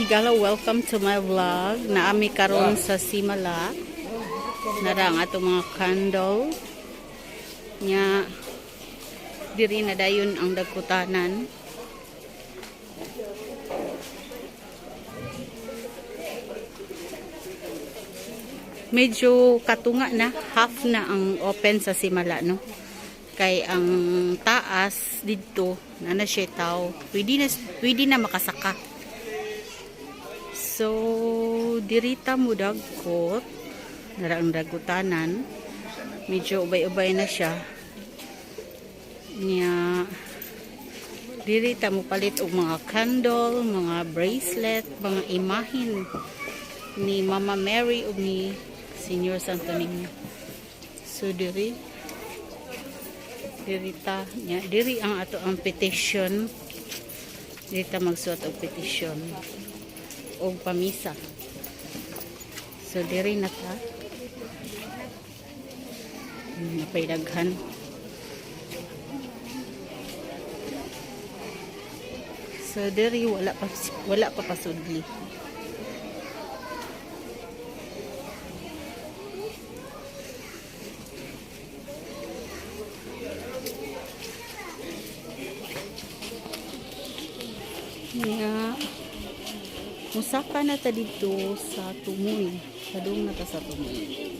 Higala, welcome to my vlog. Naami karon sa Simala. Narang ato mga candle. Nya diri na dayon ang dagkutanan. Medyo katunga na, half na ang open sa Simala, no? Kay ang taas dito na siya tao. Pwede na makasaka. So, dirita mo dagkot. Narang dagkutanan. Medyo ubay-ubay na siya. Nya dirita mo palit og mga candle, mga bracelet, mga imahin ni Mama Mary ug ni Senior Santo Niño. So dirita nya diri ang ato ang petition. Dirita magsuot og petition og pamisa. So diri na ta. Napaydaghan. So diri wala pa pasudli. Nga musaka na ta dito sa Tumoy. Padung na ta sa Tumoy.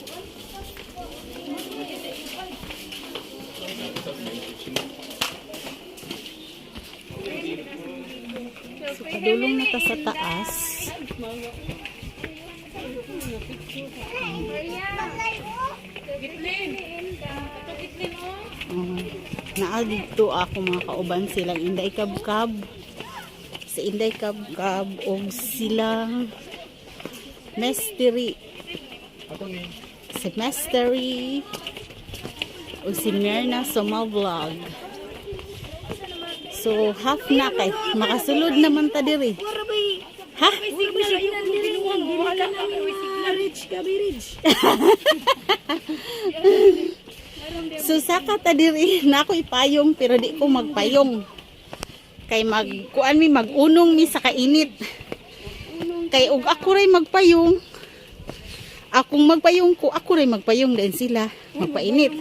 So padulong na ta sa taas. Naa dito ako mga kauban silang Inday Kabkab. Sa Inday Kabkab og silang Mystery. Si Mystery o si Merna Soma Vlog. So half na kay makasulod naman ta diri. Ha? So saka ta diri na ako ipayong pero di ko magpayong. Kay magkuan mi magunong mi sa kainit. Kay ug ako ray magpayong. Akong magpayong ko, ako ray magpayong din sila. Magpainit.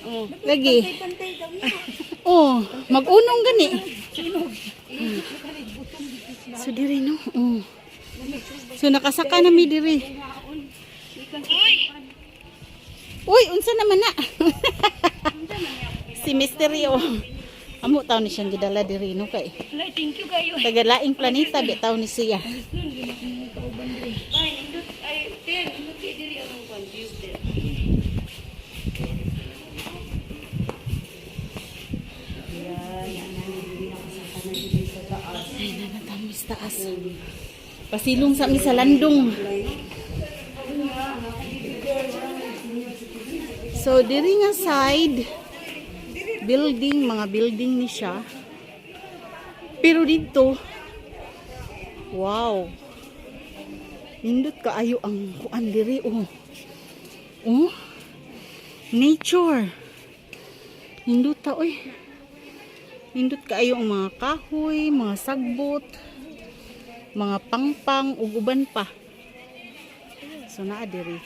Oh, lagi. Oh, magunong gani. So diri no. Oh. So nakasaka na mi diri. Uy, unsa naman na? Si Misteryo. Amo taw ni siyang gidala diri no kay. Thank you kayo. Tagalaing planeta di taw ni siya. Taas. Pasilong sa mi sa landong. So diri nga side building, mga building ni siya. Pero dito wow. Nindot kaayo ang kuan diri oh. Oh. Nature. Nindot ta oy. Nindot kaayo ang mga kahoy, mga sagbot, mga pangpang ug uban pa. So naa diri.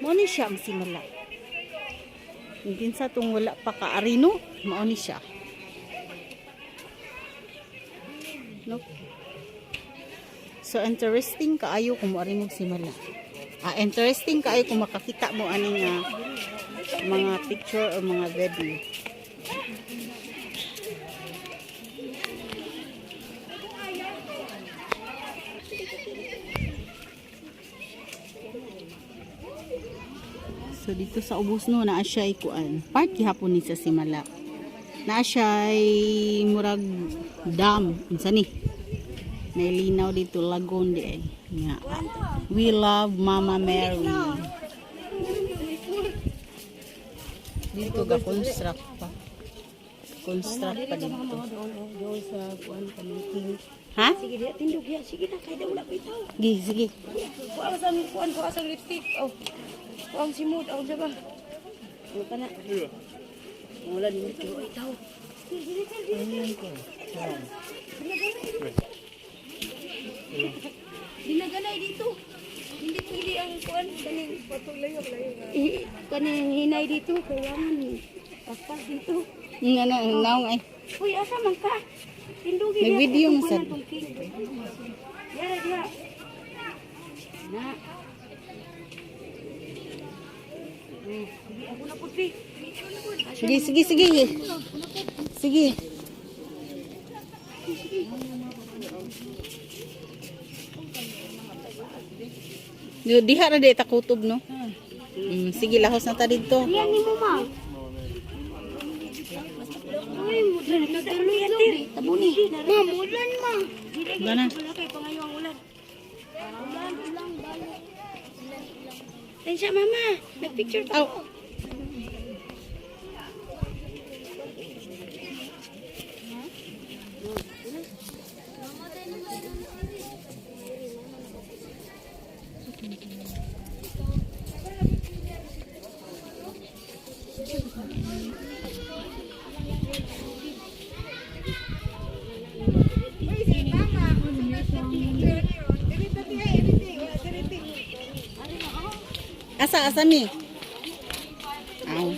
Mao ni siya ang Simala. Hindi sa tong wala pa kaarino, mao ni siya. No. So interesting kaayo kung moari mo Simala. Interesting kaayo kung makakita mo ani nga mga picture o mga video. So dito sa ubos no naa siya ikuan. Part gihapon ni sa Simala. Naa siya murag dam unsa ni? Nailinaw dito lagon di ay. Nga. We love Mama Mary. Dito ga construct pa. Construct pa dito. Ha? Sige dia tindog ya, sige na kay wala bitaw. Sige. Kuha sa mi kuha sa lipstick. Oh. Kuha si mood aw ba? Ano ka na? Wala din dito bitaw. Sige ko. kuan kaning kaning hinay dito kailangan paspas dito. Ano, naong ay. Uy, asa man ka? Tindugi May video mo sa... Yara dia. Na. Sige, ako na putri. Sige, sige, sige. Sige. Diha ra di ta kutob no. Sige, lahos na ta dito. Yan ni mo ma. Uy, mudlan na tuloy ati. Tabuni. Ma, mudlan ma. Gana. Wala kay pangayong ulan. Ulan, balo. Tensya mama, nagpicture Aw. ko. Asa mi? Aw.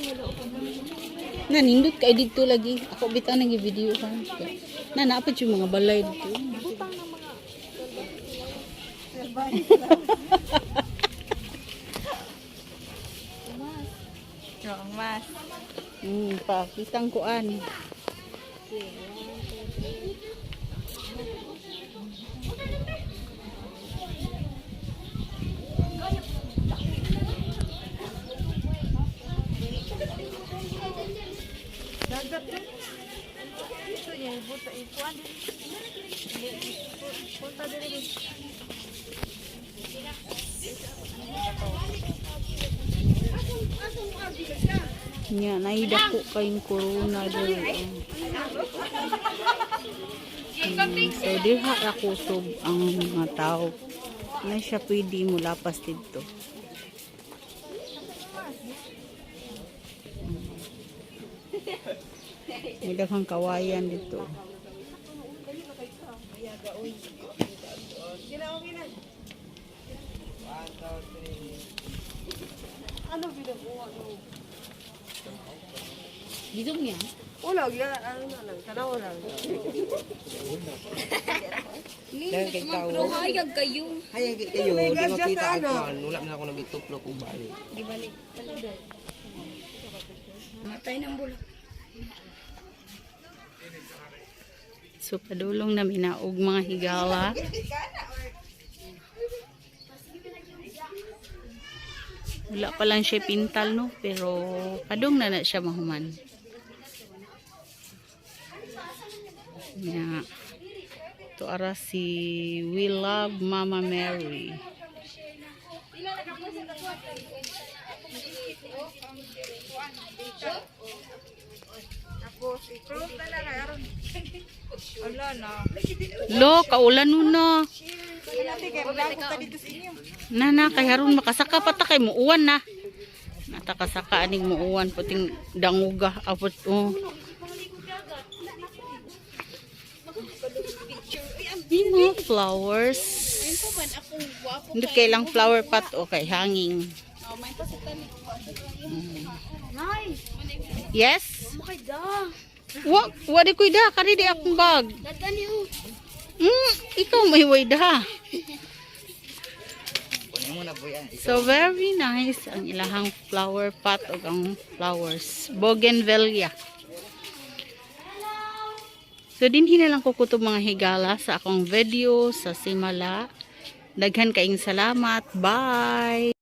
Nindot kay dito lagi. Ako bitaw nang video ka. Naapad yung mga balay dito. Mas. Pakitang kuan. Dagat yun. Ito niya, buta ikuan din. Punta din. Nya naidako kayong corona diri. So diha ra kutob ang mga tao. Na siya pwede mo lapas dito. May daghang kawayan dito. Ano binabuha mo? Dito niya? Wala, ano na lang, tanaw lang. Magprohayag kayo. Hayag kayo, di makita ako. Wala na ako nabituplo kung balik. Di balik. Matay ng bulak. So padulong na minaog mga higala. Wala pa lang siya pintal no, pero padung na siya mahuman. Yeah. Ito ara si We Love Mama Mary. Lo, kaulan nun na. Nana, kay haron makasaka pa ta kay muuwan na. Natakasaka aning muuwan puting danguga abot oh. Mga flowers. Hindi kailang flower pot o kay hanging. Yes? Wa di koy da kari di akong bag. Ikaw may way da. So very nice ang ilahang flower pot o ang flowers. Bougainvillea. So dinhi na lang ko kutob mga higala sa akong video sa Simala. Daghan kaayong salamat. Bye.